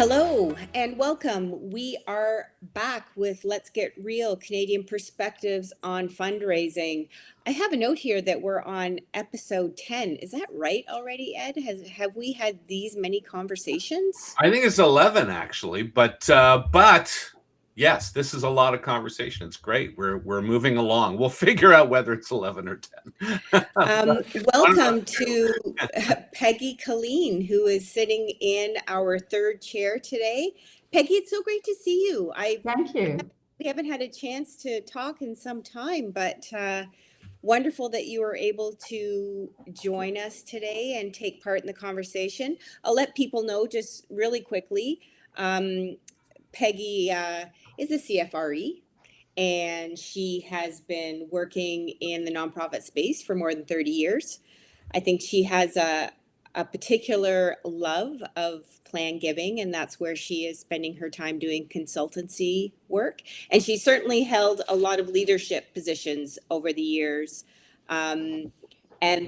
Hello and welcome. We are back with Let's Get Real, Canadian Perspectives on Fundraising. I have a note here that we're on episode 10. Is that right already, Ed? Have we had these many conversations? I think it's 11 actually, but yes, this is a lot of conversation. It's great. We're moving along. We'll figure out whether it's 11 or 10. Welcome to Peggy Killeen, who is sitting in our third chair today. Peggy, it's so great to see you. Thank you. We haven't had a chance to talk in some time, but wonderful that you were able to join us today and take part in the conversation. I'll let people know just really quickly. Peggy is a CFRE, and she has been working in the nonprofit space for more than 30 years. I think she has a particular love of plan giving, and that's where she is spending her time doing consultancy work. And she certainly held a lot of leadership positions over the years. And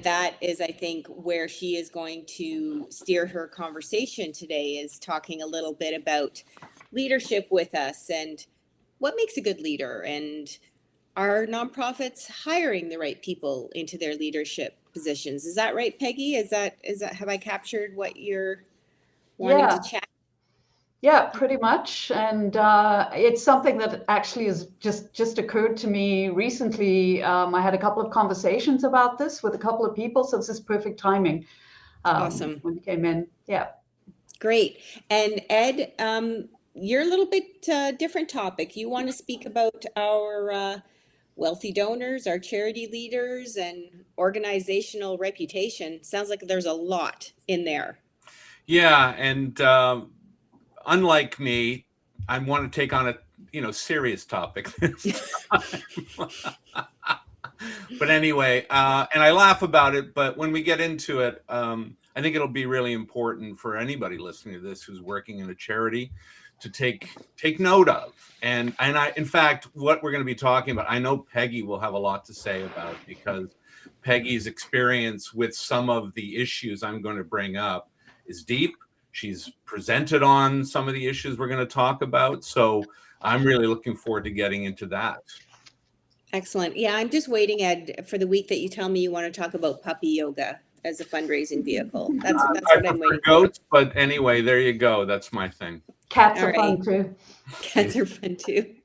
that is, I think, where she is going to steer her conversation today, is talking a little bit about leadership with us and what makes a good leader, and are nonprofits hiring the right people into their leadership positions? Is that right, Peggy? Is that have I captured what you're wanting to chat? Yeah, pretty much. And it's something that actually has just occurred to me recently. I had a couple of conversations about this with a couple of people, so this is perfect timing. Awesome. When you came in. Yeah. Great. And Ed, you're a little bit different topic. You want to speak about our wealthy donors, our charity leaders, and organizational reputation. Sounds like there's a lot in there. Yeah, and unlike me, I want to take on a serious topic this time. But anyway, and I laugh about it, but when we get into it, I think it'll be really important for anybody listening to this who's working in a charity to take note of. And in fact, what we're going to be talking about, I know Peggy will have a lot to say about, because Peggy's experience with some of the issues I'm going to bring up is deep. She's presented on some of the issues we're going to talk about. So I'm really looking forward to getting into that. Excellent. Yeah, I'm just waiting, Ed, for the week that you tell me you want to talk about puppy yoga as a fundraising vehicle. That's what I'm waiting goats, for. But anyway, there you go. That's my thing. Cats are fun too. Cats are fun too.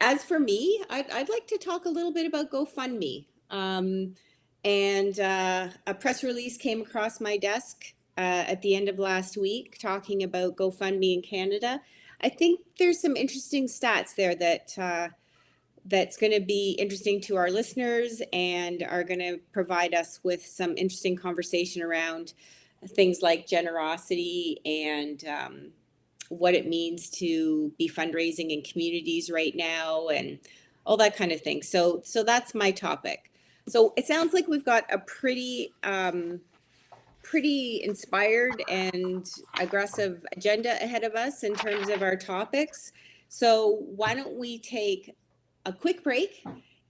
As for me, I'd like to talk a little bit about GoFundMe. And a press release came across my desk at the end of last week talking about GoFundMe in Canada. I think there's some interesting stats there that's going to be interesting to our listeners and are going to provide us with some interesting conversation around things like generosity and what it means to be fundraising in communities right now and all that kind of thing. So that's my topic. So it sounds like we've got a pretty inspired and aggressive agenda ahead of us in terms of our topics. So why don't we take a quick break,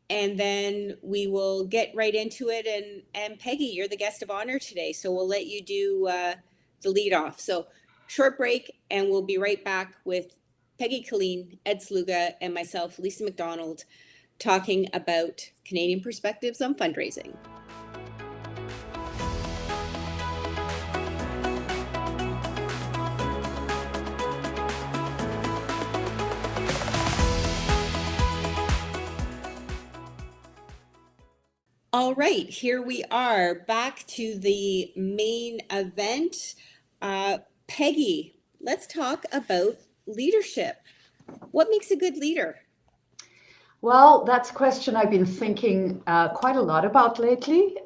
and then we will get right into it. And Peggy, you're the guest of honor today, so we'll let you do the lead off. So short break, and we'll be right back with Peggy Killeen, Ed Sluga, and myself, Lisa McDonald, talking about Canadian perspectives on fundraising. All right, here we are back to the main event. Peggy, let's talk about leadership. What makes a good leader? Well, that's a question I've been thinking quite a lot about lately,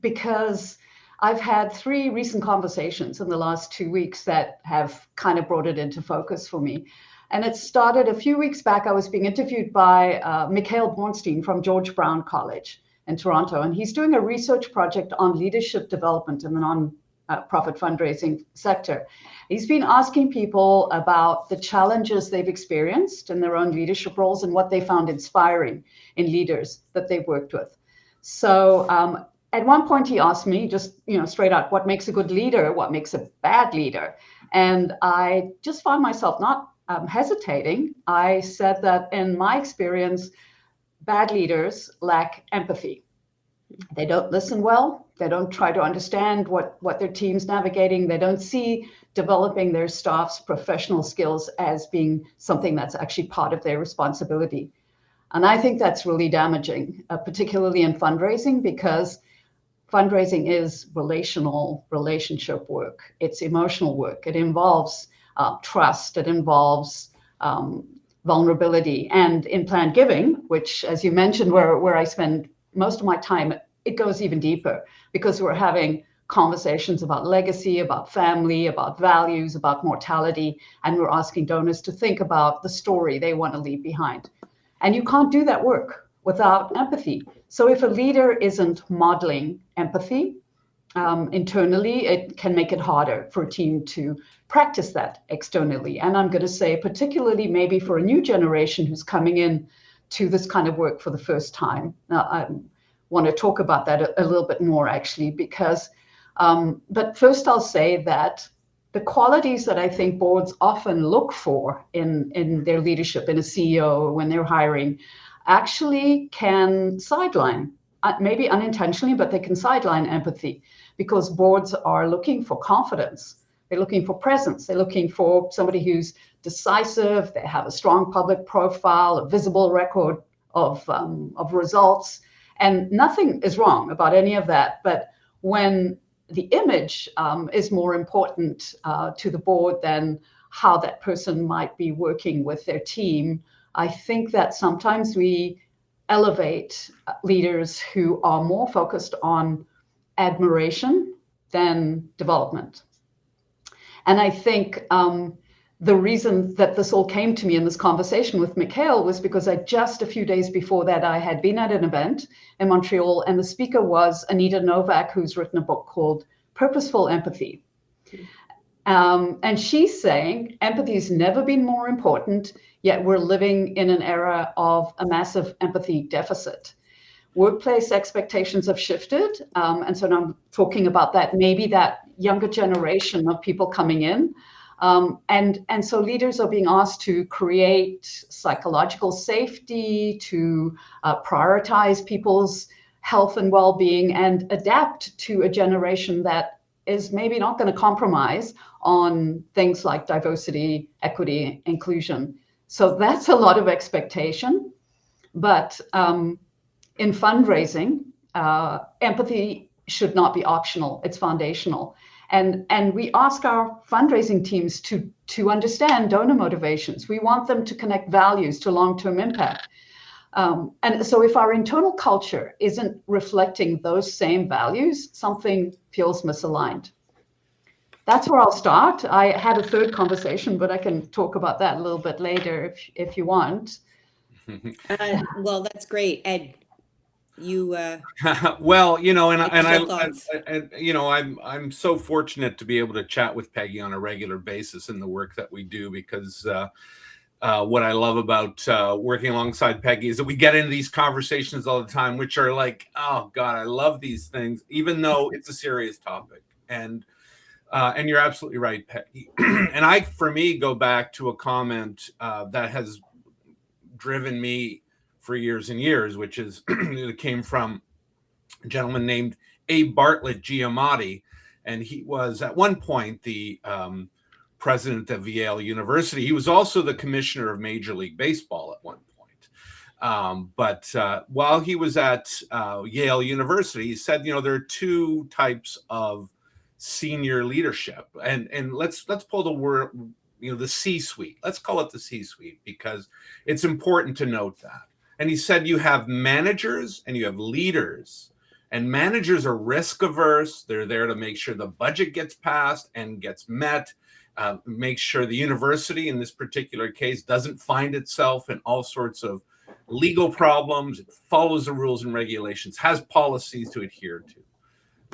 because I've had 3 recent conversations in the last 2 weeks that have kind of brought it into focus for me. And it started a few weeks back. I was being interviewed by Mikhail Bornstein from George Brown College in Toronto, and he's doing a research project on leadership development in the non-profit fundraising sector. He's been asking people about the challenges they've experienced in their own leadership roles and what they found inspiring in leaders that they've worked with. So at one point he asked me just, straight out, what makes a good leader? What makes a bad leader? And I just found myself not hesitating. I said that in my experience, bad leaders lack empathy. They don't listen well. They don't try to understand what their team's navigating. They don't see developing their staff's professional skills as being something that's actually part of their responsibility. And I think that's really damaging, particularly in fundraising, because fundraising is relationship work. It's emotional work. It involves trust. It involves vulnerability. And in planned giving, which, as you mentioned, where I spend most of my time, it goes even deeper, because we're having conversations about legacy, about family, about values, about mortality, and we're asking donors to think about the story they want to leave behind. And you can't do that work without empathy. So if a leader isn't modeling empathy internally, it can make it harder for a team to practice that externally. And I'm going to say, particularly maybe for a new generation who's coming in to this kind of work for the first time. Now, I want to talk about that a little bit more, actually, because, but first I'll say that the qualities that I think boards often look for in their leadership, in a CEO, when they're hiring, actually can sideline, maybe unintentionally, but they can sideline empathy, because boards are looking for confidence. They're looking for presence. They're looking for somebody who's decisive. They have a strong public profile, a visible record of results. And nothing is wrong about any of that. But when the image is more important to the board than how that person might be working with their team, I think that sometimes we elevate leaders who are more focused on admiration than development. And I think the reason that this all came to me in this conversation with Mikhail was because just a few days before that, I had been at an event in Montreal, and the speaker was Anita Novak, who's written a book called Purposeful Empathy. And she's saying empathy has never been more important, yet we're living in an era of a massive empathy deficit. Workplace expectations have shifted. And so now I'm talking about that, maybe that younger generation of people coming in. And so leaders are being asked to create psychological safety, to prioritize people's health and well-being, and adapt to a generation that is maybe not going to compromise on things like diversity, equity, inclusion. So that's a lot of expectation. But in fundraising, empathy should not be optional. It's foundational. And we ask our fundraising teams to understand donor motivations. We want them to connect values to long-term impact. And so if our internal culture isn't reflecting those same values, something feels misaligned. That's where I'll start. I had a third conversation, but I can talk about that a little bit later if you want. Well, that's great, Ed. You well, I'm so fortunate to be able to chat with Peggy on a regular basis in the work that we do, because what I love about working alongside Peggy is that we get into these conversations all the time, which are like, oh God, I love these things, even though it's a serious topic. And you're absolutely right, Peggy. And for me, go back to a comment that has driven me for years and years, which is it came from a gentleman named Abe Bartlett Giamatti, and he was at one point the president of Yale University. He was also the commissioner of Major League Baseball at one point. But while he was at Yale University, he said, there are two types of senior leadership, and let's pull the word, the C-suite. Let's call it the C-suite, because it's important to note that. And he said you have managers and you have leaders, and managers are risk averse. They're there to make sure the budget gets passed and gets met, make sure the university in this particular case doesn't find itself in all sorts of legal problems. It follows the rules and regulations, has policies to adhere to.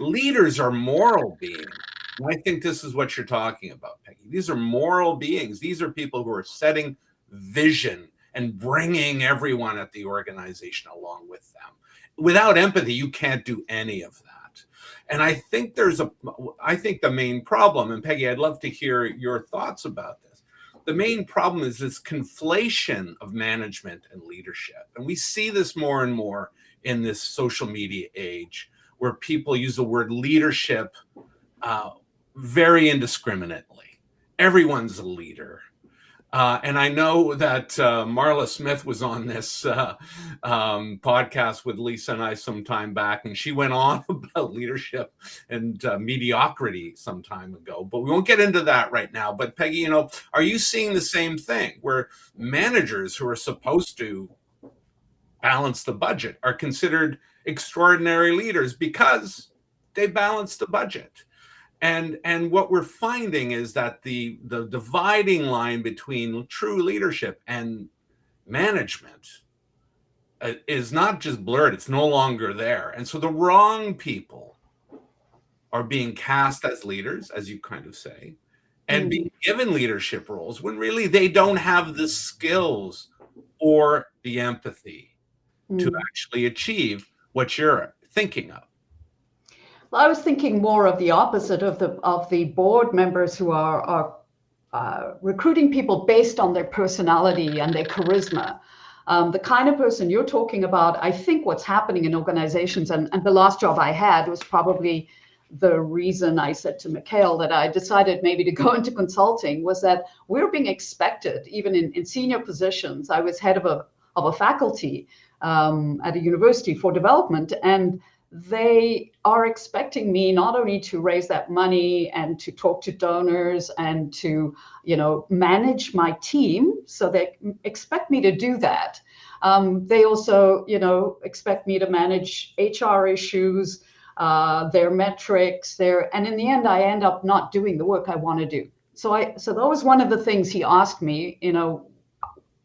Leaders are moral beings. And I think this is what you're talking about, Peggy. These are moral beings. These are people who are setting vision and bringing everyone at the organization along with them. without empathy, you can't do any of that. And I think I think the main problem, and Peggy, I'd love to hear your thoughts about this. The main problem is this conflation of management and leadership. And we see this more and more in this social media age, where people use the word leadership very indiscriminately. Everyone's a leader. And I know that Marla Smith was on this podcast with Lisa and I some time back, and she went on about leadership and mediocrity some time ago. But we won't get into that right now. But Peggy, are you seeing the same thing, where managers who are supposed to balance the budget are considered extraordinary leaders because they balance the budget? And what we're finding is that the dividing line between true leadership and management is not just blurred, it's no longer there. And so the wrong people are being cast as leaders, as you kind of say, and being given leadership roles when really they don't have the skills or the empathy to actually achieve what you're thinking of. Well, I was thinking more of the opposite of the board members who are recruiting people based on their personality and their charisma. The kind of person you're talking about, I think what's happening in organizations, and the last job I had was probably the reason I said to Mikhail that I decided maybe to go into consulting, was that we're being expected, even in senior positions. I was head of a faculty at a university for development, and they are expecting me not only to raise that money and to talk to donors and to, manage my team. So they expect me to do that. They also, expect me to manage HR issues, their metrics, and in the end, I end up not doing the work I want to do. So that was one of the things he asked me,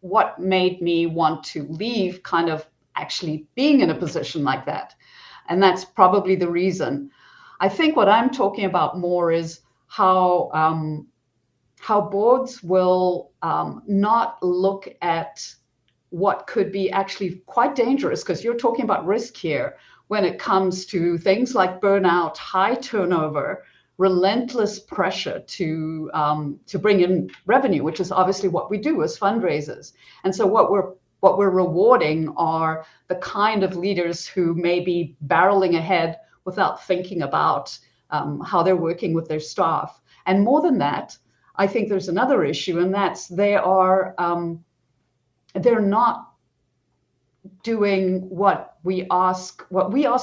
what made me want to leave kind of actually being in a position like that. And that's probably the reason. I think what I'm talking about more is how boards will not look at what could be actually quite dangerous, because you're talking about risk here when it comes to things like burnout, high turnover, relentless pressure to bring in revenue, which is obviously what we do as fundraisers. And so what we're rewarding are the kind of leaders who may be barreling ahead without thinking about how they're working with their staff. And more than that, I think there's another issue, and that's they're not doing what we ask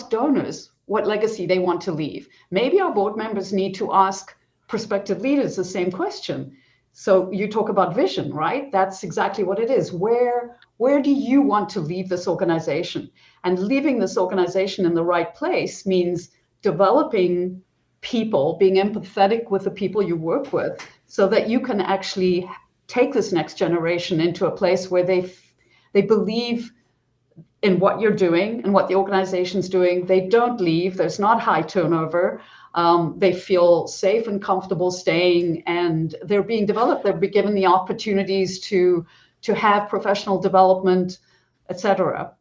donors, what legacy they want to leave. Maybe our board members need to ask prospective leaders the same question. So you talk about vision, right? That's exactly what it is. Where do you want to leave this organization? And leaving this organization in the right place means developing people, being empathetic with the people you work with, so that you can actually take this next generation into a place where they believe in what you're doing and what the organization's doing. They don't leave. There's not high turnover. They feel safe and comfortable staying, and they're being developed. They're being given the opportunities to have professional development, etc.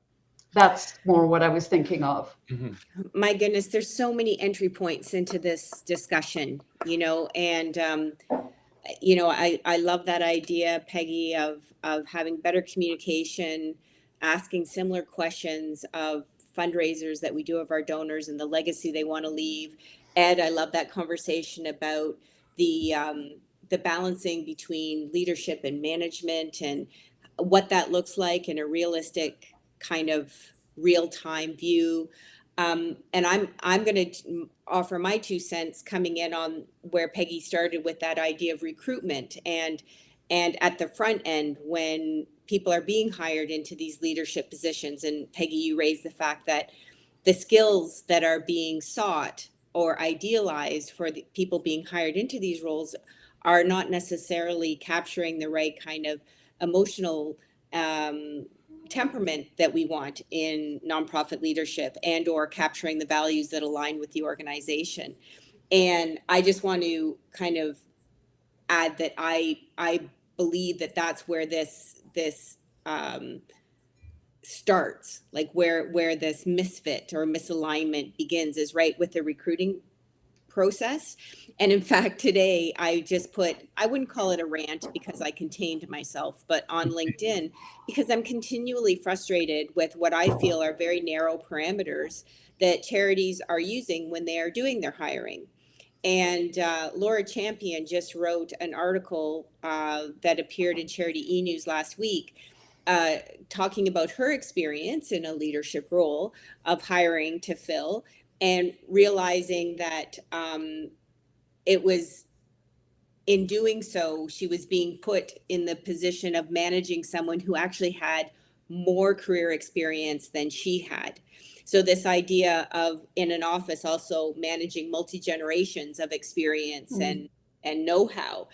That's more what I was thinking of. Mm-hmm. My goodness, there's so many entry points into this discussion, and I love that idea, Peggy, of having better communication, asking similar questions of fundraisers that we do of our donors and the legacy they want to leave. Ed, I love that conversation about the balancing between leadership and management and what that looks like in a realistic kind of real-time view. And I'm going to offer my 2 cents coming in on where Peggy started with that idea of recruitment and at the front end when people are being hired into these leadership positions. And Peggy, you raised the fact that the skills that are being sought or idealized for the people being hired into these roles are not necessarily capturing the right kind of emotional temperament that we want in nonprofit leadership, and or capturing the values that align with the organization. And I just want to kind of add that I believe that that's where this starts, like where this misfit or misalignment begins is right with the recruiting process. And in fact, today I just put, I wouldn't call it a rant because I contained myself, but on LinkedIn, because I'm continually frustrated with what I feel are very narrow parameters that charities are using when they are doing their hiring. And Laura Champion just wrote an article that appeared in Charity E-News last week, talking about her experience in a leadership role of hiring to fill, and realizing that it was, in doing so, she was being put in the position of managing someone who actually had more career experience than she had. So this idea of in an office also managing multi-generations of experience and know-how.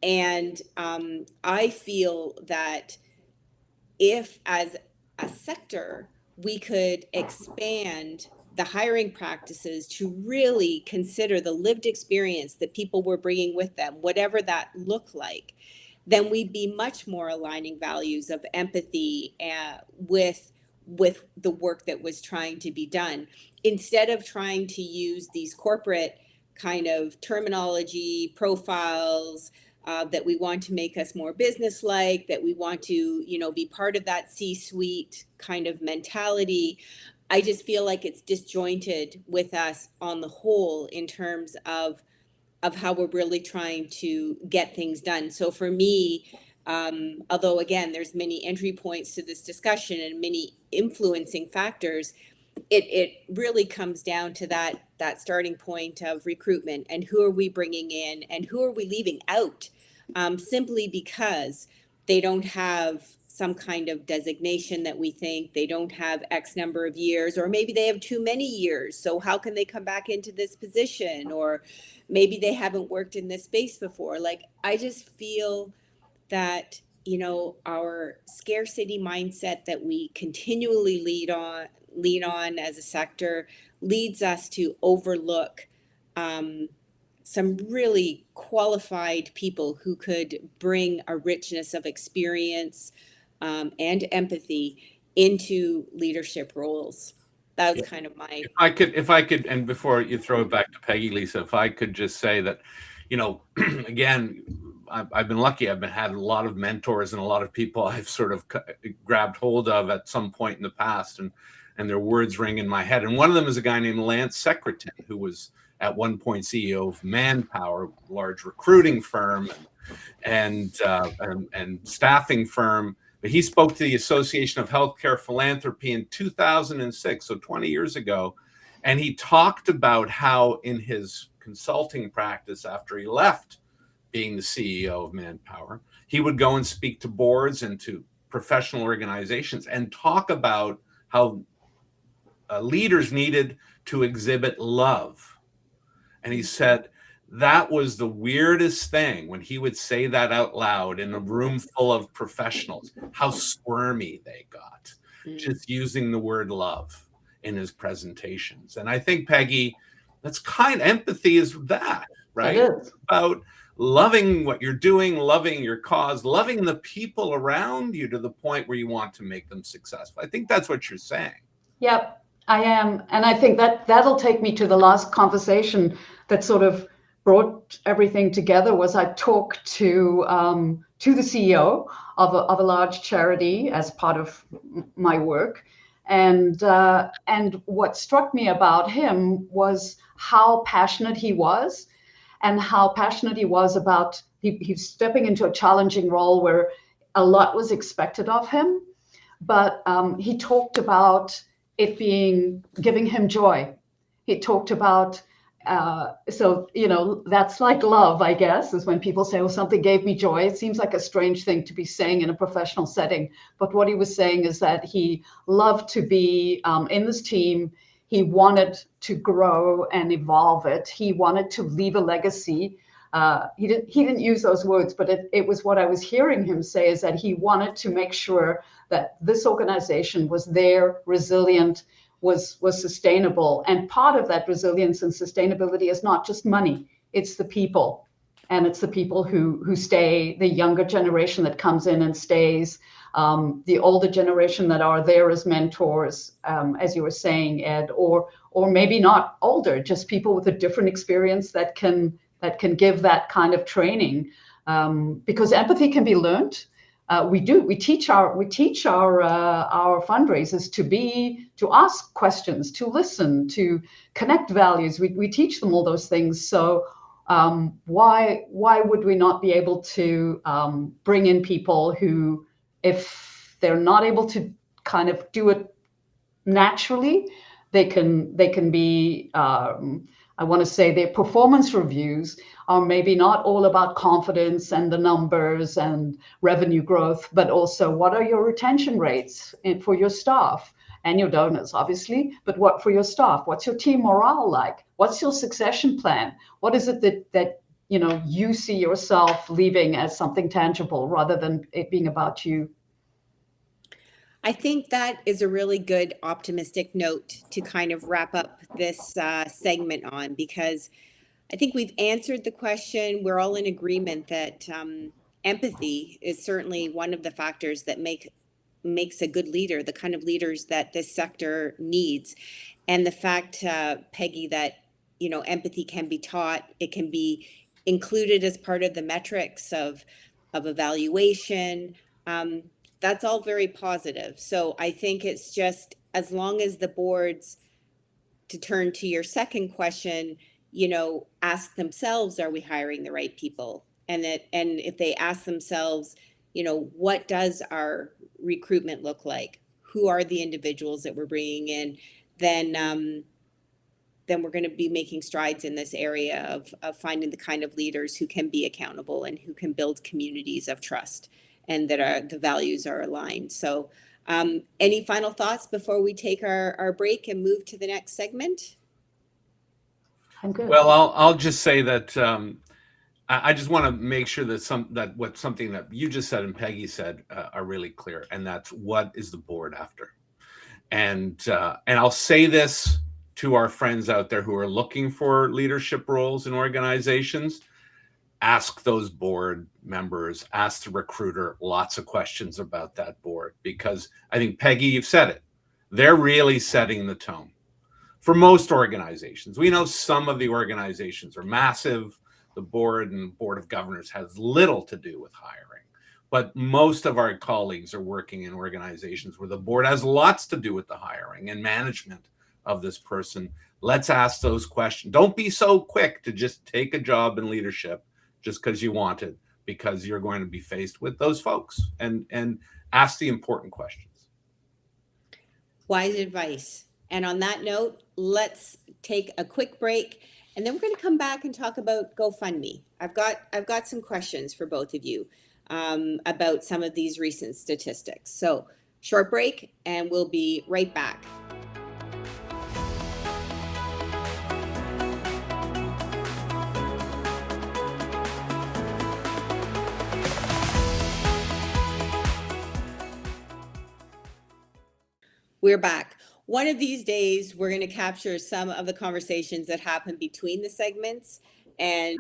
And I feel that if as a sector we could expand the hiring practices to really consider the lived experience that people were bringing with them, whatever that looked like, then we'd be much more aligning values of empathy with the work that was trying to be done, instead of trying to use these corporate kind of terminology profiles that we want to make us more business-like, that we want to, you know, be part of that C-suite kind of mentality. I just feel like it's disjointed with us on the whole in terms of how we're really trying to get things done. So for me, although again, there's many entry points to this discussion and many influencing factors, it really comes down to that starting point of recruitment and who are we bringing in and who are we leaving out, simply because they don't have some kind of designation that we think they don't have X number of years, or maybe they have too many years. So how can they come back into this position? Or maybe they haven't worked in this space before. Like, I just feel that, you know, our scarcity mindset that we continually lean on as a sector leads us to overlook some really qualified people who could bring a richness of experience and empathy into leadership roles. That was kind of my. If I could, and before you throw it back to Peggy, Lisa, if I could just say that, you know, again, I've been lucky. I've had a lot of mentors and a lot of people I've sort of grabbed hold of at some point in the past, and their words ring in my head. And one of them is a guy named Lance Secretan, who was at one point CEO of Manpower, large recruiting firm and staffing firm. But he spoke to the Association of Healthcare Philanthropy in 2006, so 20 years ago, and he talked about how in his consulting practice, after he left being the CEO of Manpower, he would go and speak to boards and to professional organizations and talk about how leaders needed to exhibit love. And he said that was the weirdest thing when he would say that out loud in a room full of professionals, how squirmy they got just using the word love in his presentations. And I think, Peggy, that's kind of empathy is that, right? It is. About loving what you're doing, loving your cause, loving the people around you to the point where you want to make them successful. I think that's what you're saying. Yep, I am. And I think that'll take me to the last conversation that sort of brought everything together. Was I talked to the CEO of a large charity as part of my work. And what struck me about him was how passionate he was, and how passionate he was about he's stepping into a challenging role where a lot was expected of him. But he talked about it giving him joy. He talked about, so, you know, that's like love, I guess, is when people say, well, something gave me joy. It seems like a strange thing to be saying in a professional setting. But what he was saying is that he loved to be in this team. He wanted to grow and evolve it. He wanted to leave a legacy. He didn't use those words, but it was what I was hearing him say, is that he wanted to make sure that this organization was there, resilient, was sustainable. And part of that resilience and sustainability is not just money, it's the people. And it's the people who stay, the younger generation that comes in and stays. the older generation that are there as mentors, as you were saying, Ed, or maybe not older, just people with a different experience that can give that kind of training, because empathy can be learned. We teach our fundraisers to ask questions, to listen, to connect values. We teach them all those things. So why would we not be able to bring in people who, if they're not able to kind of do it naturally, they can be, I want to say, their performance reviews are maybe not all about confidence and the numbers and revenue growth, but also what are your retention rates for your staff and your donors, obviously, but what for your staff? What's your team morale like? What's your succession plan? What is it that you see yourself leaving as something tangible rather than it being about you? I think that is a really good optimistic note to kind of wrap up this segment on, because I think we've answered the question. We're all in agreement that empathy is certainly one of the factors that makes a good leader, the kind of leaders that this sector needs. And the fact, Peggy, that empathy can be taught, it can be included as part of the metrics of evaluation. That's all very positive. So I think it's just, as long as the boards, to turn to your second question, ask themselves, are we hiring the right people? And if they ask themselves, what does our recruitment look like? Who are the individuals that we're bringing in? Then we're going to be making strides in this area of finding the kind of leaders who can be accountable and who can build communities of trust, and that the values are aligned. So any final thoughts before we take our break and move to the next segment? I'm good. Well, I'll just say that I just want to make sure that something that you just said and Peggy said are really clear, and that's, what is the board after? And I'll say this to our friends out there who are looking for leadership roles in organizations: ask those board members, ask the recruiter lots of questions about that board, because I think, Peggy, you've said it, they're really setting the tone for most organizations. We know some of the organizations are massive. The board and board of governors has little to do with hiring, but most of our colleagues are working in organizations where the board has lots to do with the hiring and management of this person. Let's ask those questions. Don't be so quick to just take a job in leadership just because you want it, because you're going to be faced with those folks, and ask the important questions. Wise advice. And on that note, let's take a quick break, and then we're going to come back and talk about GoFundMe. I've got some questions for both of you about some of these recent statistics. So short break, and we'll be right back. We're back. One of these days, we're going to capture some of the conversations that happen between the segments, and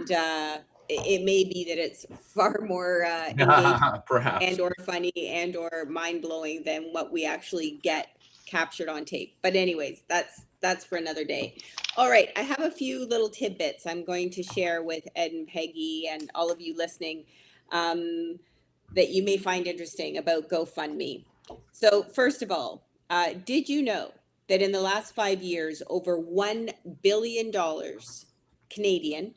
it may be that it's far more engaging Perhaps, and or funny and or mind-blowing than what we actually get captured on tape. But anyways, that's for another day. All right, I have a few little tidbits I'm going to share with Ed and Peggy and all of you listening that you may find interesting about GoFundMe. So first of all, did you know that in the last 5 years, over $1 billion Canadian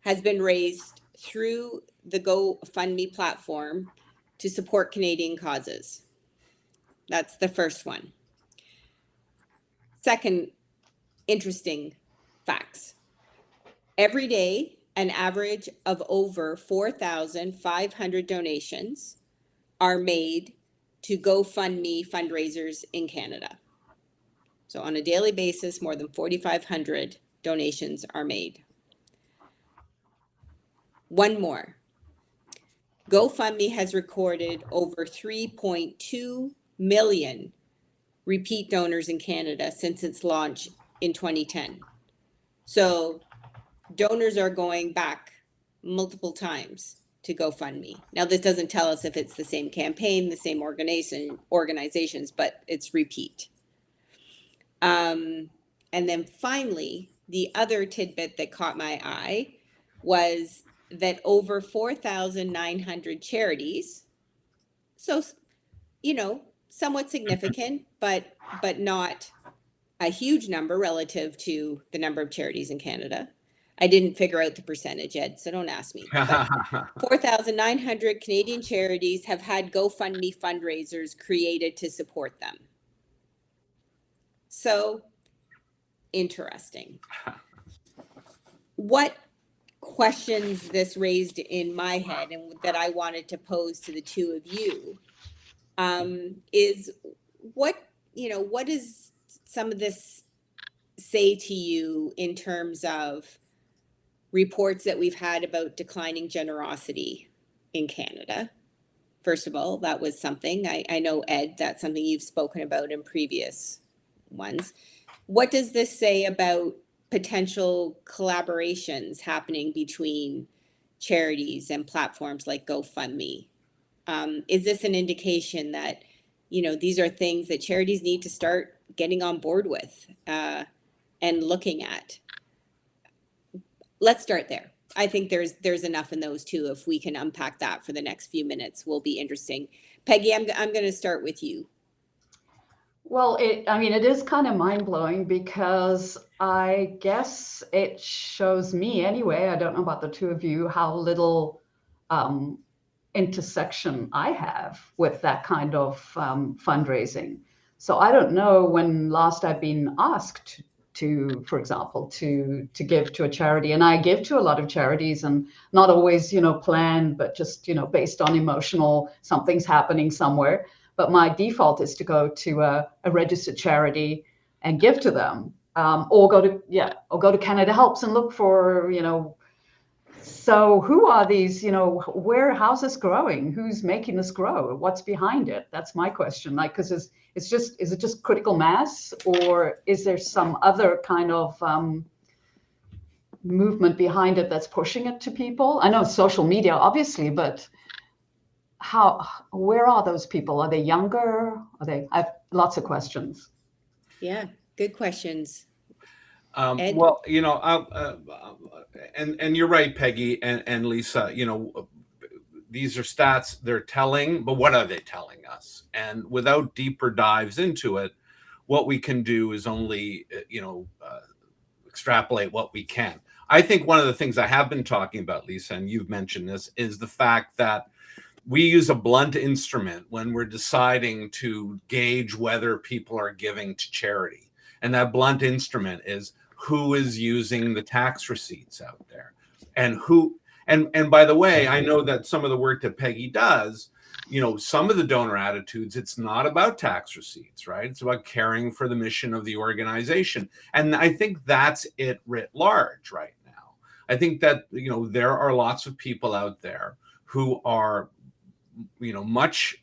has been raised through the GoFundMe platform to support Canadian causes? That's the first one. Second, interesting facts. Every day, an average of over 4,500 donations are made to GoFundMe fundraisers in Canada. So on a daily basis, more than 4,500 donations are made. One more. GoFundMe has recorded over 3.2 million repeat donors in Canada since its launch in 2010. So donors are going back multiple times to GoFundMe. Now, this doesn't tell us if it's the same campaign, the same organizations, but it's repeat. And then finally, the other tidbit that caught my eye was that over 4,900 charities, so, you know, somewhat significant, but not a huge number relative to the number of charities in Canada. I didn't figure out the percentage, Ed, so don't ask me. But 4,900 Canadian charities have had GoFundMe fundraisers created to support them. So interesting. What questions this raised in my head and that I wanted to pose to the two of you is what does some of this say to you in terms of reports that we've had about declining generosity in Canada? First of all, that was something I know, Ed, that's something you've spoken about in previous ones. What does this say about potential collaborations happening between charities and platforms like GoFundMe? Is this an indication that, these are things that charities need to start getting on board with and looking at? Let's start there. I think there's enough in those two. If we can unpack that for the next few minutes, will be interesting. Peggy, I'm going to start with you. Well, it is kind of mind-blowing because I guess it shows me anyway, I don't know about the two of you, how little intersection I have with that kind of fundraising. So I don't know when last I've been asked to, for example, to give to a charity. And I give to a lot of charities, and not always, planned, but just, based on emotional, something's happening somewhere. But my default is to go to a registered charity and give to them, or go to Canada Helps and look for, So who are these? How's this growing? Who's making this grow? What's behind it? That's my question. Because is it just critical mass, or is there some other kind of movement behind it that's pushing it to people? I know social media, obviously, but where are those people? Are they younger? I have lots of questions. Yeah, good questions. Well, and you're right, Peggy and Lisa, these are stats, they're telling, but what are they telling us? And without deeper dives into it, what we can do is only, extrapolate what we can. I think one of the things I have been talking about, Lisa, and you've mentioned this, is the fact that we use a blunt instrument when we're deciding to gauge whether people are giving to charity. And that blunt instrument is who is using the tax receipts out there, and who, and by the way, I know that some of the work that Peggy does, some of the donor attitudes, it's not about tax receipts, right? It's about caring for the mission of the organization. And I think that's it writ large right now. I think that, there are lots of people out there who are, much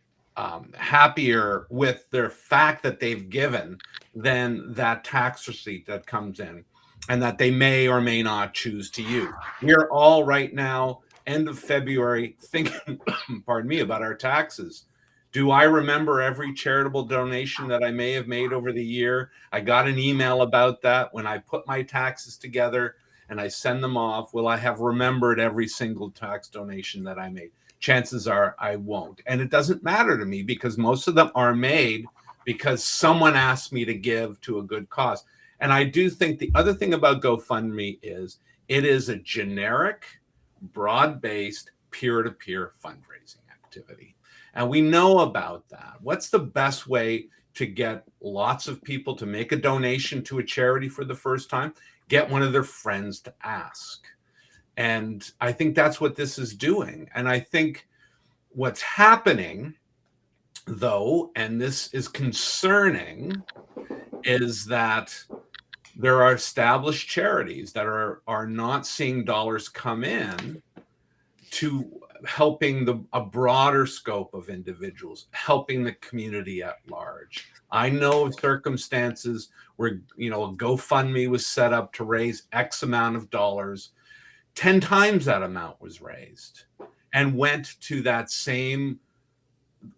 happier with their fact that they've given than that tax receipt that comes in and that they may or may not choose to use. We're all right now, end of February, thinking, pardon me, about our taxes. Do I remember every charitable donation that I may have made over the year? I got an email about that when I put my taxes together and I send them off. Will I have remembered every single tax donation that I made? Chances are I won't. And it doesn't matter to me because most of them are made because someone asked me to give to a good cause. And I do think the other thing about GoFundMe is it is a generic, broad-based, peer-to-peer fundraising activity. And we know about that. What's the best way to get lots of people to make a donation to a charity for the first time? Get one of their friends to ask. And I think that's what this is doing. And I think what's happening, though, and this is concerning, is that there are established charities that are not seeing dollars come in to helping a broader scope of individuals, helping the community at large. I know of circumstances where, a GoFundMe was set up to raise X amount of dollars. 10 times that amount was raised. and went to that same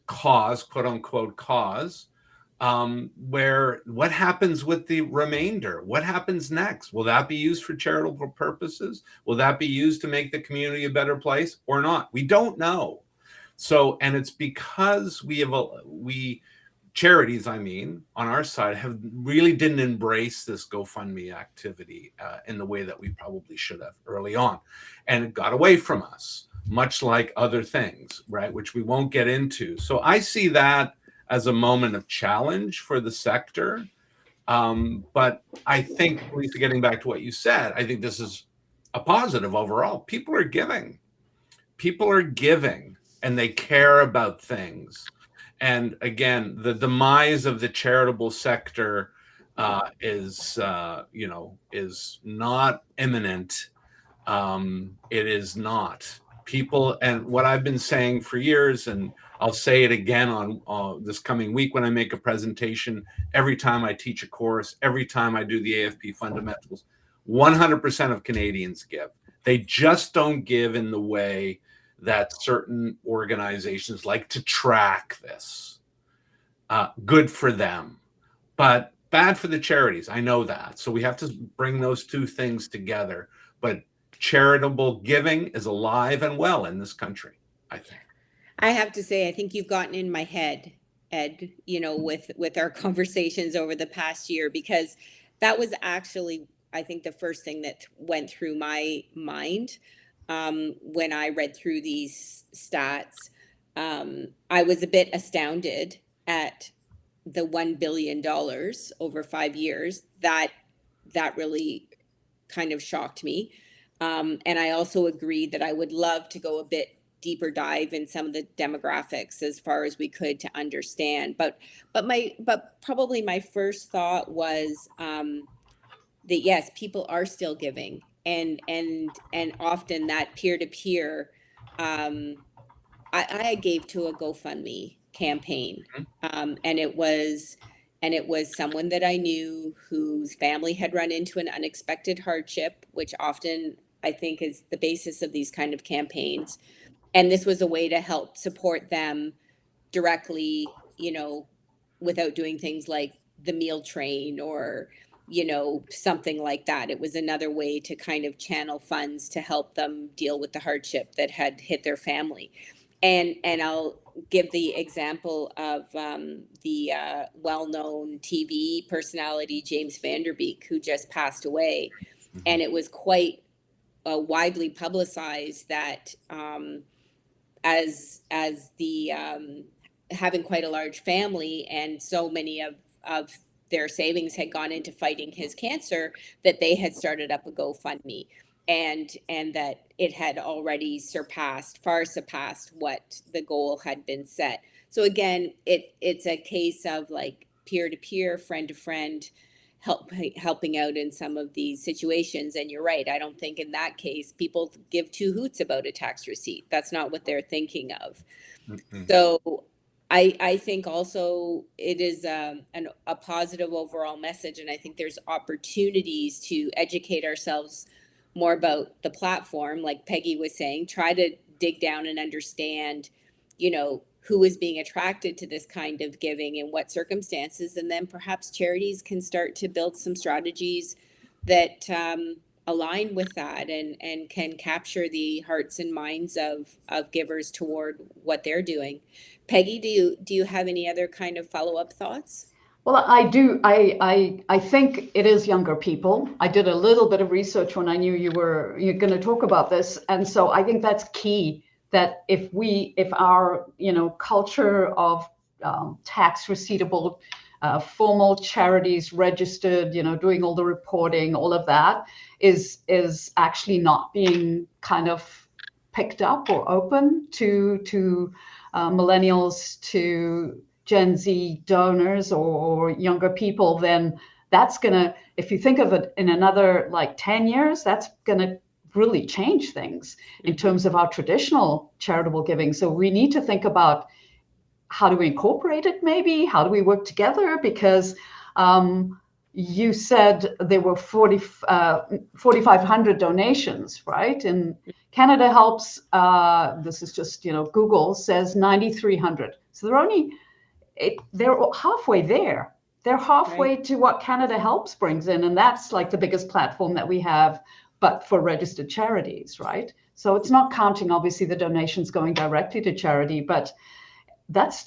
cause, quote unquote cause, where what happens with the remainder? What happens next? Will that be used for charitable purposes? Will that be used to make the community a better place or not? We don't know. So, and it's because we charities, I mean, on our side, have really didn't embrace this GoFundMe activity in the way that we probably should have early on, and it got away from us, much like other things, right, which we won't get into. So I see that as a moment of challenge for the sector. But I think, Lisa, getting back to what you said, I think this is a positive overall. People are giving, and they care about things. And again, the demise of the charitable sector is not imminent. It is not. People, and what I've been saying for years, and I'll say it again on this coming week when I make a presentation, every time I teach a course, every time I do the AFP fundamentals, 100% of Canadians give. They just don't give in the way that certain organizations like to track this. Good for them, but bad for the charities. I know that. So we have to bring those two things together. But charitable giving is alive and well in this country, I think. I have to say, I think you've gotten in my head, Ed, with our conversations over the past year, because that was actually, I think, the first thing that went through my mind when I read through these stats. I was a bit astounded at the $1 billion over 5 years. That really kind of shocked me. And I also agreed that I would love to go a bit deeper dive in some of the demographics as far as we could to understand. But probably my first thought was that yes, people are still giving, and often that peer-to-peer. I gave to a GoFundMe campaign, and it was someone that I knew whose family had run into an unexpected hardship, which often I think is the basis of these kind of campaigns. And this was a way to help support them directly, without doing things like the meal train or, something like that. It was another way to kind of channel funds to help them deal with the hardship that had hit their family. And I'll give the example of the well-known TV personality, James Van Der Beek, who just passed away. And it was quite widely publicized that as the having quite a large family, and so many of their savings had gone into fighting his cancer, that they had started up a GoFundMe, and that it had already far surpassed what the goal had been set. So again, it's a case of like peer-to-peer, friend-to-friend, helping out in some of these situations. And you're right, I don't think in that case people give two hoots about a tax receipt. That's not what they're thinking of. So I think also it is a positive overall message, and I think there's opportunities to educate ourselves more about the platform, like Peggy was saying, try to dig down and understand, who is being attracted to this kind of giving and what circumstances, and then perhaps charities can start to build some strategies that align with that and can capture the hearts and minds of givers toward what they're doing. Peggy, do you have any other kind of follow-up thoughts? Well, I do. I think it is younger people. I did a little bit of research when I knew you're going to talk about this, and so I think that's key. That if our culture of tax receivable, formal charities registered, doing all the reporting, all of that is actually not being kind of picked up or open to millennials, to Gen Z donors or younger people, then that's gonna, if you think of it in another like 10 years, that's gonna really change things in terms of our traditional charitable giving. So we need to think about how do we incorporate it, maybe how do we work together, because you said there were 4,500 donations, right? And Canada Helps, this is just, Google says 9,300. So they're halfway there. They're halfway to what Canada Helps brings in. And that's like the biggest platform that we have, but for registered charities, right? So it's not counting, obviously, the donations going directly to charity, but that's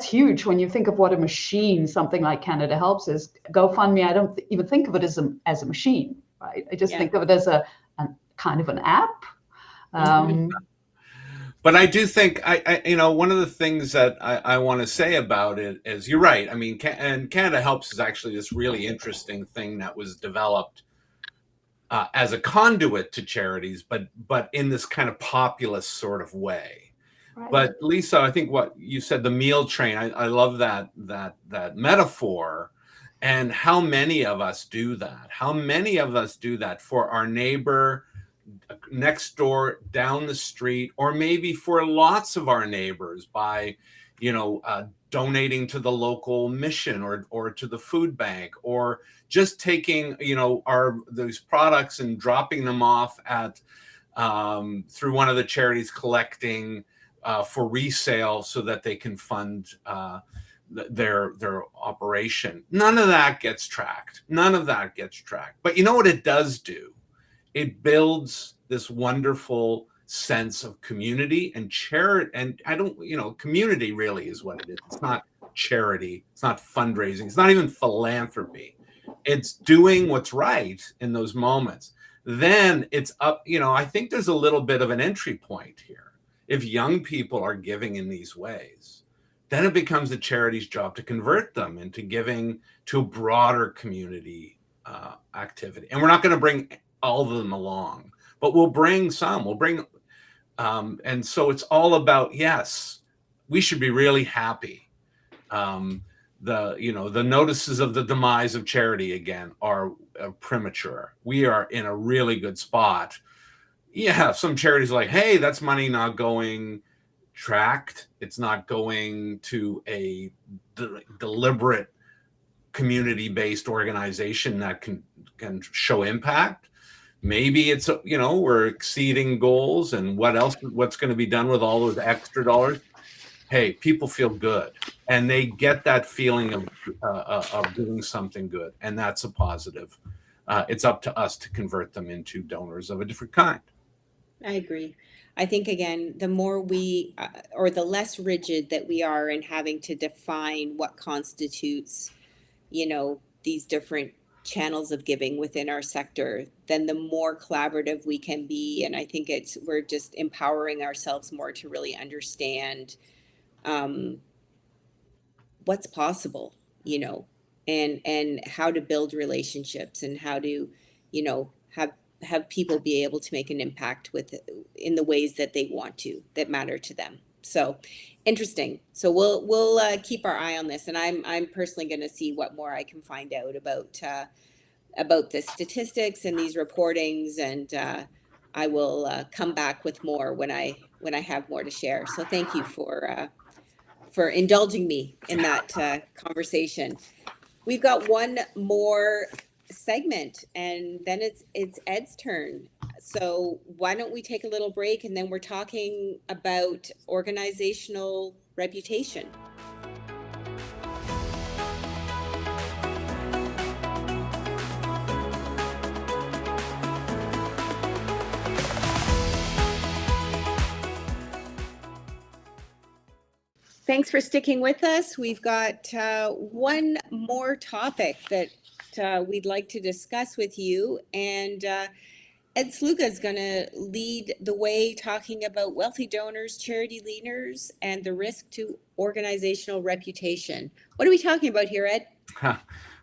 huge when you think of what a machine something like Canada Helps is. GoFundMe, I don't even think of it as a machine, right? I just think of it as a kind of an app. But I do think one of the things that I want to say about it is you're right. I mean, and Canada Helps is actually this really interesting thing that was developed as a conduit to charities, but in this kind of populist sort of way. Right. But Lisa, I think what you said, the meal train, I love that metaphor, and how many of us do that? How many of us do that for our neighbor next door, down the street, or maybe for lots of our neighbors by, donating to the local mission or to the food bank, or just taking, those products and dropping them off at through one of the charities collecting for resale so that they can fund their operation. None of that gets tracked. But you know what it does do? It builds this wonderful sense of community and charity. And community really is what it is. It's not charity. It's not fundraising. It's not even philanthropy. It's doing what's right in those moments. Then it's up, I think there's a little bit of an entry point here. If young people are giving in these ways, then it becomes the charity's job to convert them into giving to a broader community activity. And we're not going to bring all of them along, but we'll bring some. And so it's all about, yes, we should be really happy. The notices of the demise of charity again are premature. We are in a really good spot. Yeah, some charities are like, hey, that's money not going tracked. It's not going to a deliberate community-based organization that can show impact. Maybe it's, we're exceeding goals, and what's going to be done with all those extra dollars? Hey, people feel good, and they get that feeling of doing something good, and that's a positive. It's up to us to convert them into donors of a different kind. I agree. I think, again, the more we, or the less rigid that we are in having to define what constitutes, these different channels of giving within our sector, then the more collaborative we can be. And I think we're just empowering ourselves more to really understand what's possible, and how to build relationships, and how to, have people be able to make an impact in the ways that they want to, that matter to them. So interesting. So we'll keep our eye on this, and I'm personally going to see what more I can find out about the statistics and these reportings, and I will come back with more when I have more to share. So thank you for indulging me in that conversation. We've got one more segment, and then it's Ed's turn. So why don't we take a little break, and then we're talking about organizational reputation. Thanks for sticking with us. We've got one more topic that we'd like to discuss with you, and Ed Sluga is going to lead the way talking about wealthy donors, charity leaders, and the risk to organizational reputation. What are we talking about here, Ed?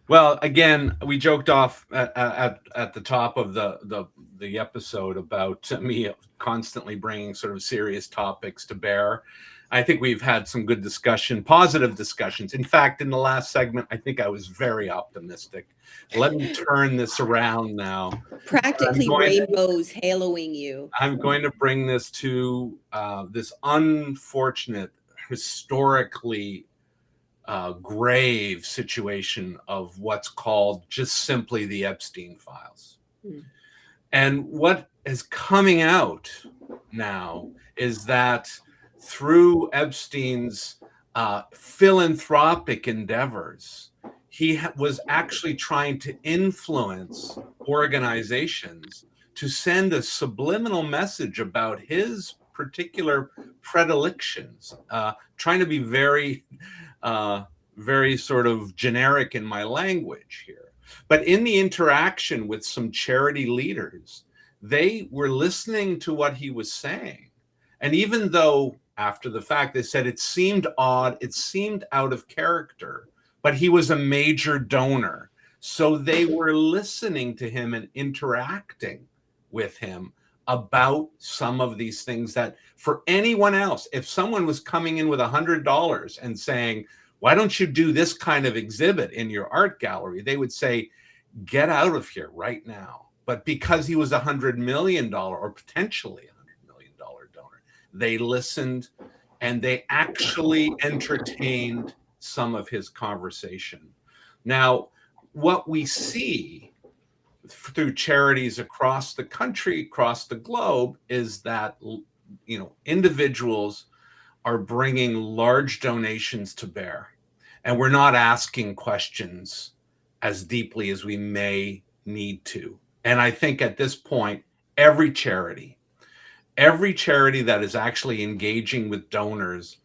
Well, again, we joked off at the top of the episode about me constantly bringing sort of serious topics to bear. I think we've had some good discussion, positive discussions. In fact, in the last segment, I think I was very optimistic. Let me turn this around now. Practically rainbows haloing you. I'm going to bring this to this unfortunate, historically grave situation of what's called just simply the Epstein files. And what is coming out now is that through Epstein's philanthropic endeavors, he was actually trying to influence organizations to send a subliminal message about his particular predilections, trying to be very, very sort of generic in my language here. But in the interaction with some charity leaders, they were listening to what he was saying. And even though after the fact they said it seemed odd, it seemed out of character, but he was a major donor. So they were listening to him and interacting with him about some of these things that for anyone else, if someone was coming in with $100 and saying, why don't you do this kind of exhibit in your art gallery? They would say, get out of here right now. But because he was $100 million or potentially $100 million donor, they listened and they actually entertained some of his conversation. Now, what we see through charities across the country, across the globe, is that, you know, individuals are bringing large donations to bear, and we're not asking questions as deeply as we may need to. And I think at this point, every charity that is actually engaging with donors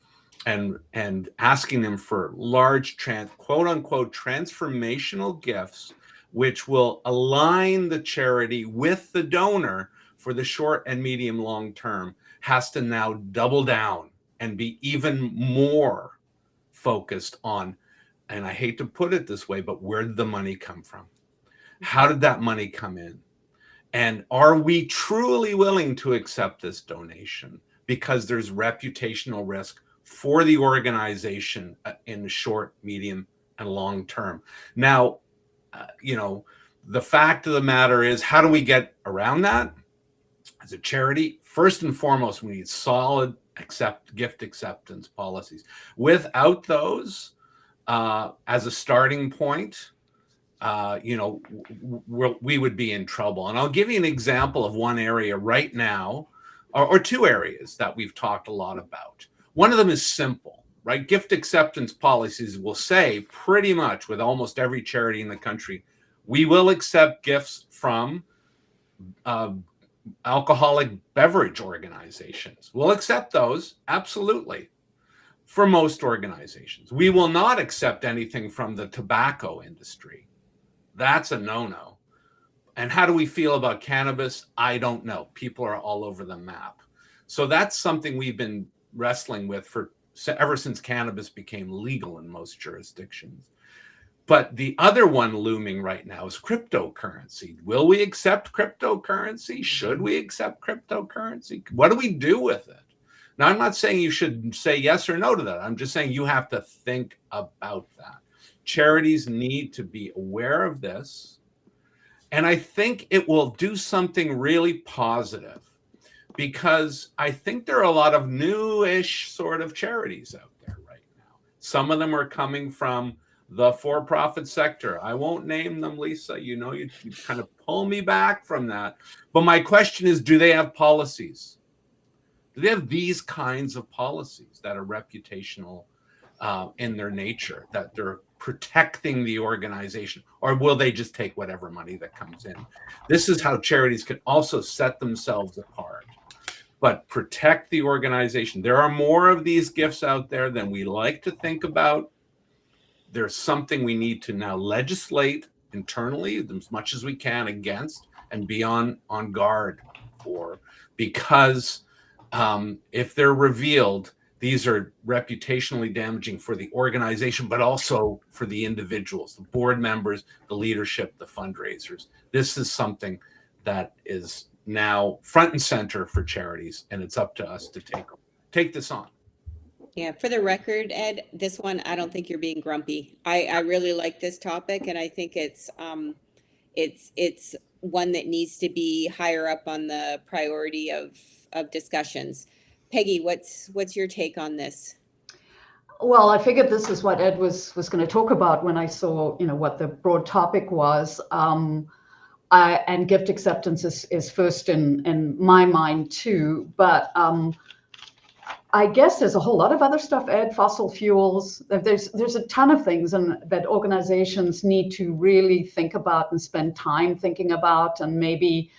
and asking them for large quote unquote transformational gifts, which will align the charity with the donor for the short and medium long term, has to now double down and be even more focused on, and I hate to put it this way, but where did the money come from? How did that money come in? And are we truly willing to accept this donation? Because there's reputational risk for the organization in the short, medium, and long term. Now, you know, the fact of the matter is, how do we get around that? As a charity, first and foremost, we need solid gift acceptance policies. Without those, as a starting point, you know, we would be in trouble. And I'll give you an example of one area right now, or two areas that we've talked a lot about. One of them is simple, right? Gift acceptance policies will say pretty much with almost every charity in the country, we will accept gifts from alcoholic beverage organizations. We'll accept those, absolutely, for most organizations. We will not accept anything from the tobacco industry. That's a no-no. And how do we feel about cannabis? I don't know. People are all over the map. So that's something we've been wrestling with ever since cannabis became legal in most jurisdictions. But the other one looming right now is cryptocurrency. Will we accept cryptocurrency? Should we accept cryptocurrency? What do we do with it? Now, I'm not saying you should say yes or no to that. I'm just saying you have to think about that. Charities need to be aware of this. And I think it will do something really positive, because I think there are a lot of new-ish sort of charities out there right now. Some of them are coming from the for-profit sector. I won't name them, Lisa. You know, you kind of pull me back from that. But my question is, do they have policies? Do they have these kinds of policies that are reputational in their nature, that they're protecting the organization? Or will they just take whatever money that comes in? This is how charities can also set themselves apart, but protect the organization. There are more of these gifts out there than we like to think about. There's something we need to now legislate internally as much as we can against, and be on guard for, because if they're revealed, these are reputationally damaging for the organization, but also for the individuals, the board members, the leadership, the fundraisers. This is something that is now front and center for charities, and it's up to us to take this on. Yeah, for the record, Ed, this one, I don't think you're being grumpy. I really like this topic, and I think it's one that needs to be higher up on the priority of discussions. Peggy, what's your take on this? Well, I figured this is what Ed was going to talk about when I saw, what the broad topic was. And gift acceptance is first in my mind too. But I guess there's a whole lot of other stuff, Ed, fossil fuels. There's a ton of things and that organizations need to really think about and spend time thinking about, and maybe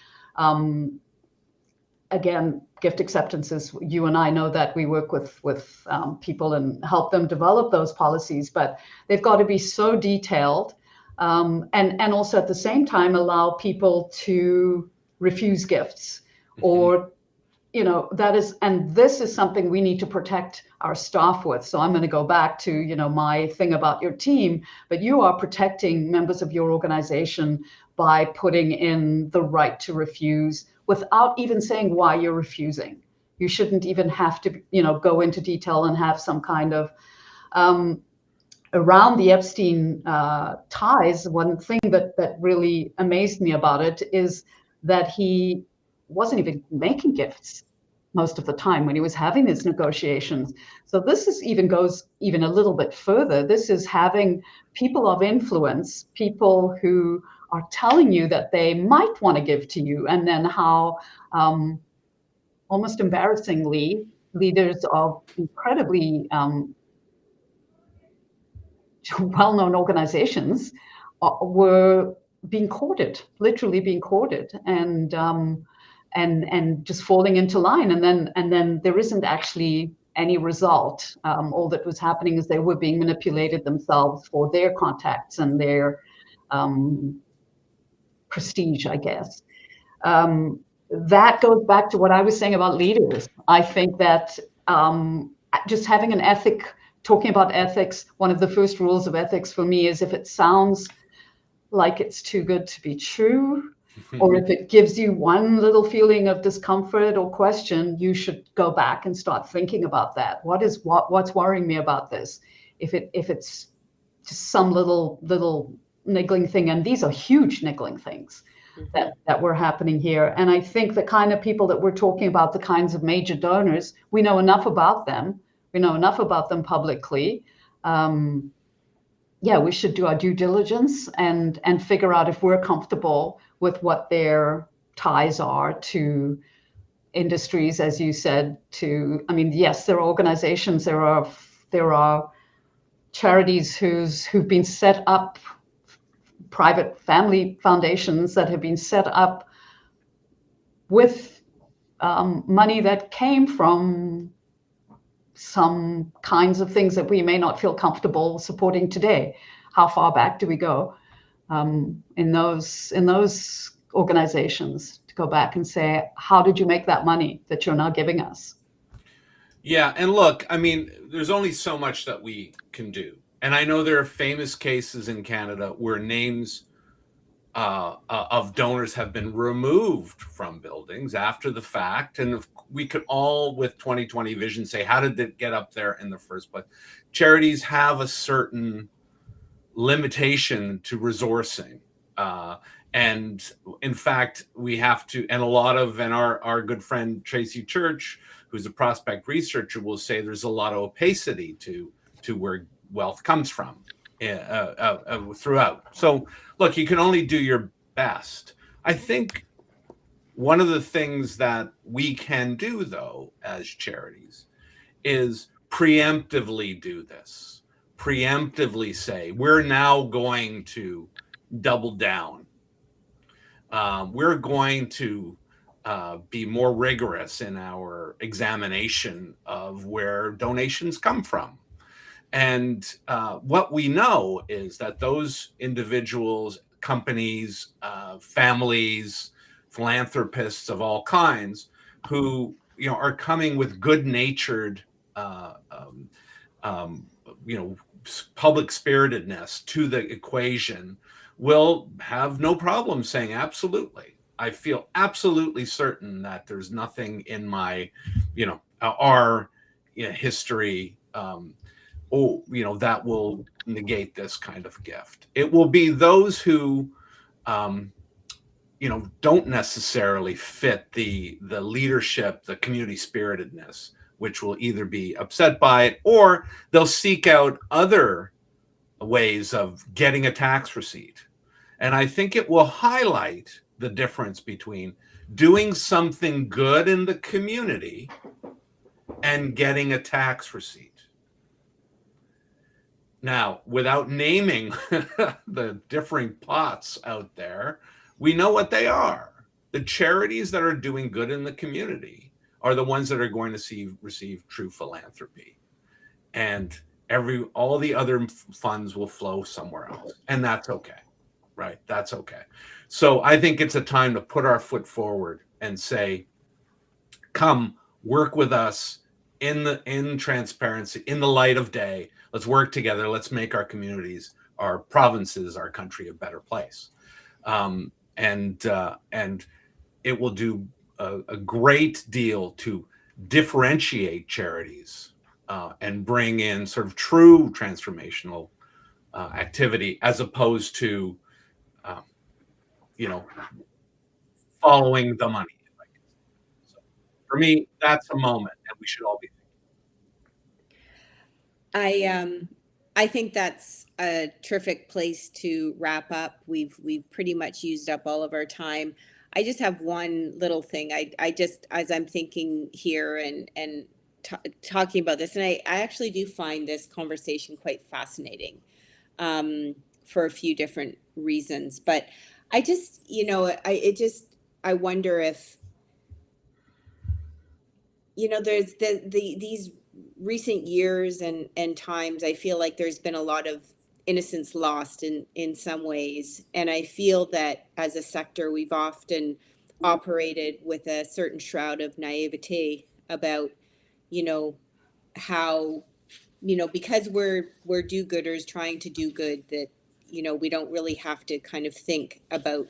again, gift acceptances, you and I know that we work with people and help them develop those policies, but they've got to be so detailed, and also at the same time allow people to refuse gifts, or that is, and this is something we need to protect our staff with. So I'm going to go back to my thing about your team, but you are protecting members of your organization by putting in the right to refuse without even saying why you're refusing. You shouldn't even have to go into detail and have some kind of around the Epstein ties. One thing that really amazed me about it is that he wasn't even making gifts most of the time when he was having these negotiations. So this goes even a little bit further. This is having people of influence, people who are telling you that they might want to give to you, and then how almost embarrassingly leaders of incredibly well-known organizations were being courted, literally being courted, and just falling into line, and then there isn't actually any result. All that was happening is they were being manipulated themselves for their contacts and their prestige, I guess. That goes back to what I was saying about leaders. I think that just having an ethic, talking about ethics, one of the first rules of ethics for me is if it sounds like it's too good to be true, or if it gives you one little feeling of discomfort or question, you should go back and start thinking about that. What's worrying me about this? If it's just some little niggling thing, and these are huge niggling things that were happening here. And I think the kind of people that we're talking about, the kinds of major donors, we know enough about them. We know enough about them publicly. We should do our due diligence and figure out if we're comfortable with what their ties are to industries, as you said. Yes, there are organizations, there are charities who've been set up, private family foundations that have been set up with money that came from some kinds of things that we may not feel comfortable supporting today. How far back do we go in those organizations to go back and say, how did you make that money that you're now giving us? Yeah, and look, there's only so much that we can do. And I know there are famous cases in Canada where names of donors have been removed from buildings after the fact. And we could all, with 2020 vision, say, how did it get up there in the first place? Charities have a certain limitation to resourcing. And in fact, we have to, and our good friend Tracy Church, who's a prospect researcher, will say there's a lot of opacity to where wealth comes from throughout. So look, you can only do your best. I think one of the things that we can do, though, as charities, is preemptively do this. Preemptively say, we're now going to double down. We're going to be more rigorous in our examination of where donations come from. And what we know is that those individuals, companies, families, philanthropists of all kinds who are coming with good-natured public spiritedness to the equation will have no problem saying absolutely. I feel absolutely certain that there's nothing in my our history that will negate this kind of gift. It will be those who don't necessarily fit the leadership, the community spiritedness, which will either be upset by it or they'll seek out other ways of getting a tax receipt. And I think it will highlight the difference between doing something good in the community and getting a tax receipt. Now, without naming the differing pots out there, we know what they are. The charities that are doing good in the community are the ones that are going to receive true philanthropy. And all the other funds will flow somewhere else. And that's okay, right? That's okay. So I think it's a time to put our foot forward and say, come work with us in transparency, in the light of day. Let's work together. Let's make our communities, our provinces, our country a better place. And it will do a great deal to differentiate charities and bring in sort of true transformational activity, as opposed to, following the money. So for me, that's a moment, and we should all be. I think that's a terrific place to wrap up. We've pretty much used up all of our time. I just have one little thing. I just, as I'm thinking here and talking about this, and I actually do find this conversation quite fascinating for a few different reasons. But I just, I wonder if, there's these recent years and times, I feel like there's been a lot of innocence lost in some ways. And I feel that as a sector, we've often operated with a certain shroud of naivete about, how, because we're do-gooders trying to do good, that, we don't really have to kind of think about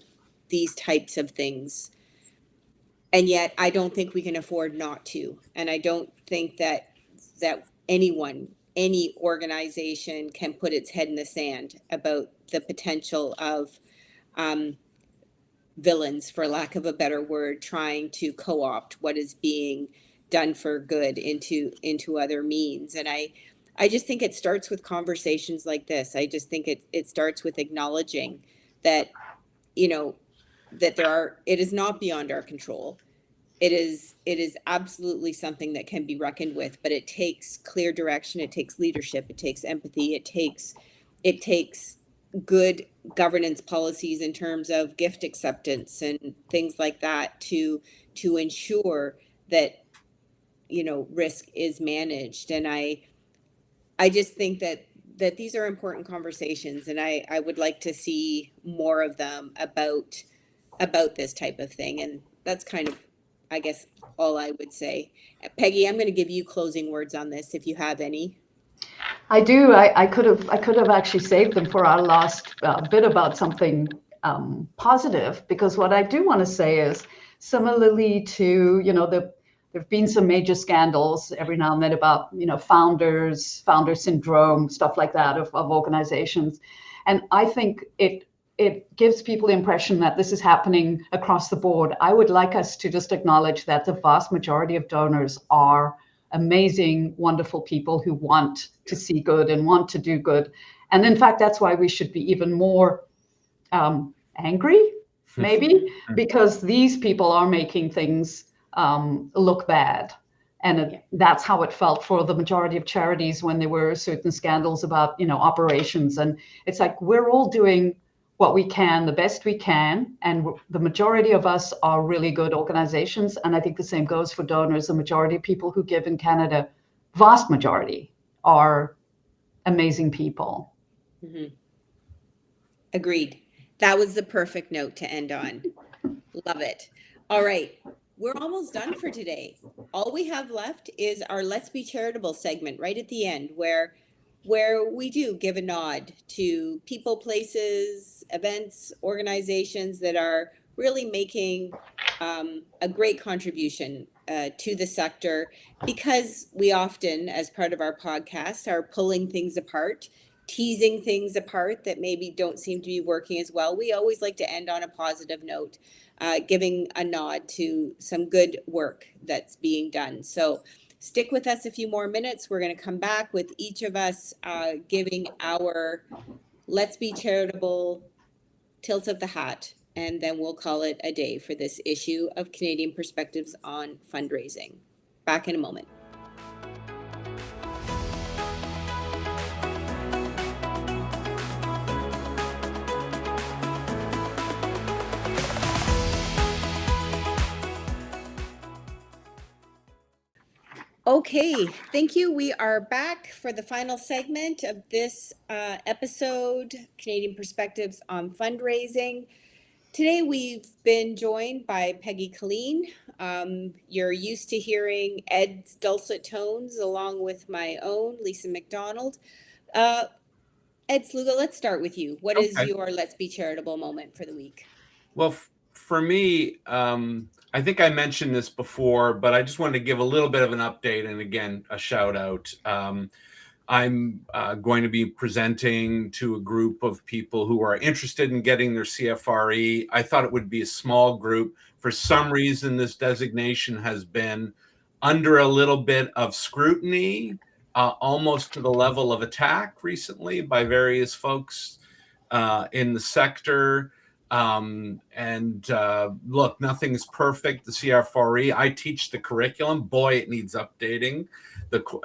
these types of things. And yet I don't think we can afford not to. And I don't think that any organization can put its head in the sand about the potential of villains, for lack of a better word, trying to co-opt what is being done for good into other means. And I just think it starts with conversations like this. I just think it starts with acknowledging that, that it is not beyond our control. It is absolutely something that can be reckoned with, but it takes clear direction. It takes leadership. It takes empathy. It takes good governance policies in terms of gift acceptance and things like that to ensure that, risk is managed. And I just think that these are important conversations, and I would like to see more of them about this type of thing. And that's kind of, I guess, all I would say. Peggy, I'm going to give you closing words on this if you have any. I do. I could have actually saved them for our last bit about something positive, because what I do want to say is, similarly to, there've been some major scandals every now and then about, founder syndrome, stuff like that of organizations. And I think it gives people the impression that this is happening across the board. I would like us to just acknowledge that the vast majority of donors are amazing, wonderful people who want to see good and want to do good. And in fact, that's why we should be even more angry, maybe, because these people are making things look bad. And that's how it felt for the majority of charities when there were certain scandals about, operations. And it's like, we're all doing what we can, the best we can. And the majority of us are really good organizations. And I think the same goes for donors. The majority of people who give in Canada, vast majority, are amazing people. Mm-hmm. Agreed. That was the perfect note to end on. Love it. All right. We're almost done for today. All we have left is our Let's Be Charitable segment right at the end, where we do give a nod to people, places, events, organizations that are really making a great contribution to the sector, because we often, as part of our podcast, are pulling things apart, teasing things apart that maybe don't seem to be working as well. We always like to end on a positive note, giving a nod to some good work that's being done. So Stick with us a few more minutes. We're going to come back with each of us giving our Let's Be Charitable tilt of the hat, and then we'll call it a day for this issue of Canadian Perspectives on Fundraising. Back in a moment. Okay, thank you. We are back for the final segment of this episode, Canadian Perspectives on Fundraising. Today we've been joined by Peggy Killeen. You're used to hearing Ed's dulcet tones along with my own, Lisa McDonald. Ed Sluga, let's start with you. What is your Let's Be Charitable moment for the week? Well, for me, I think I mentioned this before, but I just wanted to give a little bit of an update and again, a shout out. I'm going to be presenting to a group of people who are interested in getting their CFRE. I thought it would be a small group. For some reason, this designation has been under a little bit of scrutiny, almost to the level of attack recently by various folks in the sector. Look, nothing's perfect. The CFRE, I teach the curriculum. Boy, it needs updating.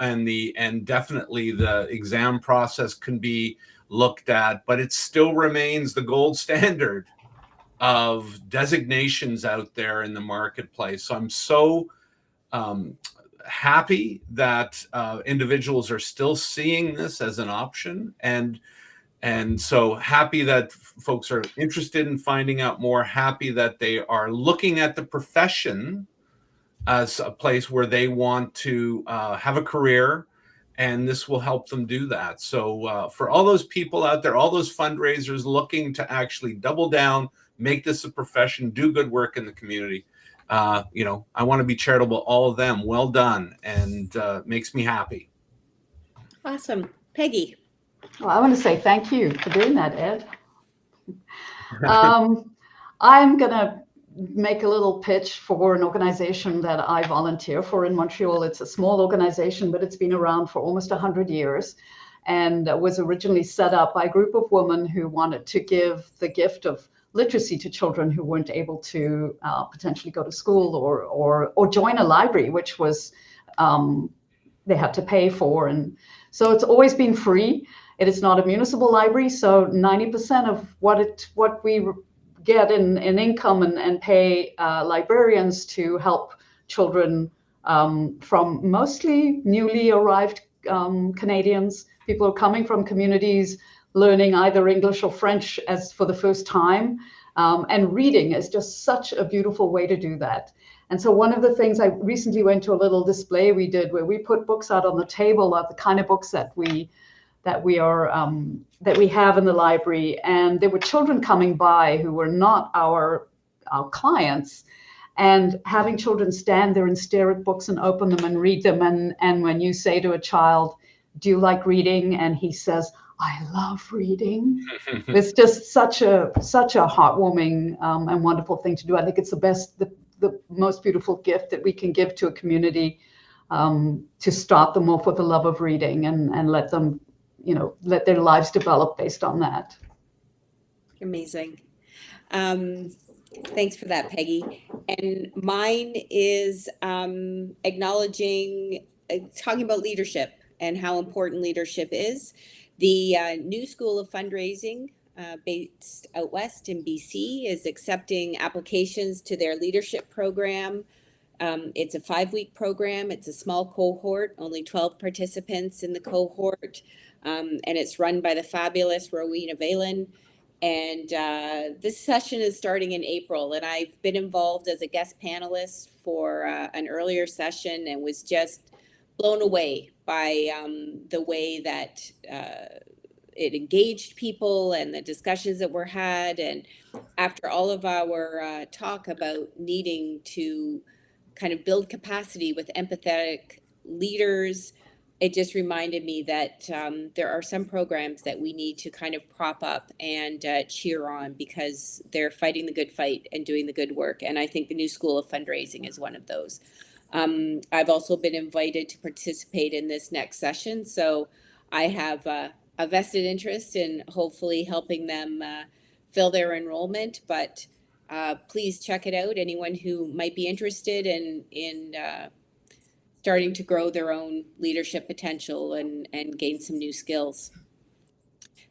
And definitely the exam process can be looked at, but it still remains the gold standard of designations out there in the marketplace. So I'm so happy that individuals are still seeing this as an option, and so happy that folks are interested in finding out more, happy that they are looking at the profession as a place where they want to have a career, and this will help them do that. So for all those people out there, all those fundraisers looking to actually double down, make this a profession, do good work in the community, I want to be charitable, all of them. Well done, and makes me happy. Awesome. Peggy. Well, I want to say thank you for doing that, Ed. I'm going to make a little pitch for an organization that I volunteer for in Montreal. It's a small organization, but it's been around for almost 100 years and was originally set up by a group of women who wanted to give the gift of literacy to children who weren't able to potentially go to school or join a library, which was they had to pay for. And so it's always been free. It is not a municipal library, so 90% of what we get in income and pay librarians to help children from mostly newly arrived Canadians. People are coming from communities learning either English or French as for the first time, and reading is just such a beautiful way to do that. And so one of the things, I recently went to a little display we did where we put books out on the table of the kind of books that we have in the library, and there were children coming by who were not our clients, and having children stand there and stare at books and open them and read them, and when you say to a child, do you like reading, and he says, I love reading, it's just such a heartwarming and wonderful thing to do. I think it's the most beautiful gift that we can give to a community, to start them off with a love of reading and let them let their lives develop based on that. Amazing. Thanks for that, Peggy. And mine is acknowledging, talking about leadership and how important leadership is. The New School of Fundraising based out west in BC is accepting applications to their leadership program. It's a 5-week program. It's a small cohort, only 12 participants in the cohort. And it's run by the fabulous Rowena Valen. And this session is starting in April. And I've been involved as a guest panelist for an earlier session and was just blown away by the way that it engaged people and the discussions that were had. And after all of our talk about needing to kind of build capacity with empathetic leaders, it just reminded me that there are some programs that we need to kind of prop up and cheer on because they're fighting the good fight and doing the good work. And I think the New School of Fundraising is one of those. I've also been invited to participate in this next session, so I have a vested interest in hopefully helping them fill their enrollment. But please check it out. Anyone who might be interested in starting to grow their own leadership potential and gain some new skills.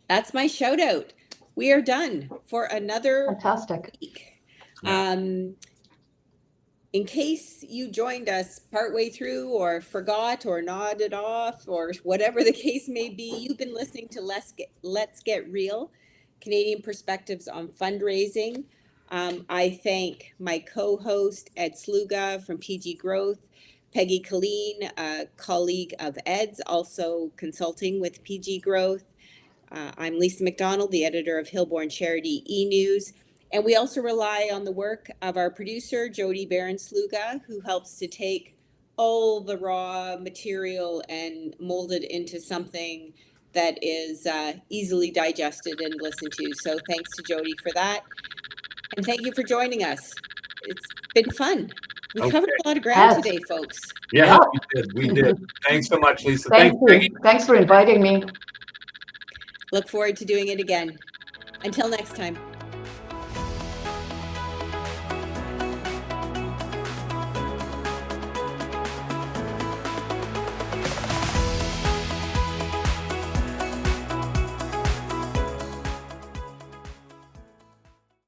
That's my shout out. We are done for another Fantastic. week. Yeah. In case you joined us partway through or forgot or nodded off or whatever the case may be, you've been listening to Let's Get Real, Canadian Perspectives on Fundraising. I thank my co-host, Ed Sluga from PGgrowth, Peggy Killeen, a colleague of Ed's, also consulting with PGgrowth. I'm Lisa McDonald, the editor of Hillborn Charity e-News. And we also rely on the work of our producer, Jody Barron-Sluga, who helps to take all the raw material and mold it into something that is easily digested and listened to. So thanks to Jody for that. And thank you for joining us. It's been fun. We covered a lot of ground today, folks. Yeah, we did. Thanks so much, Lisa. Thank you. Peggy. Thanks for inviting me. Look forward to doing it again. Until next time.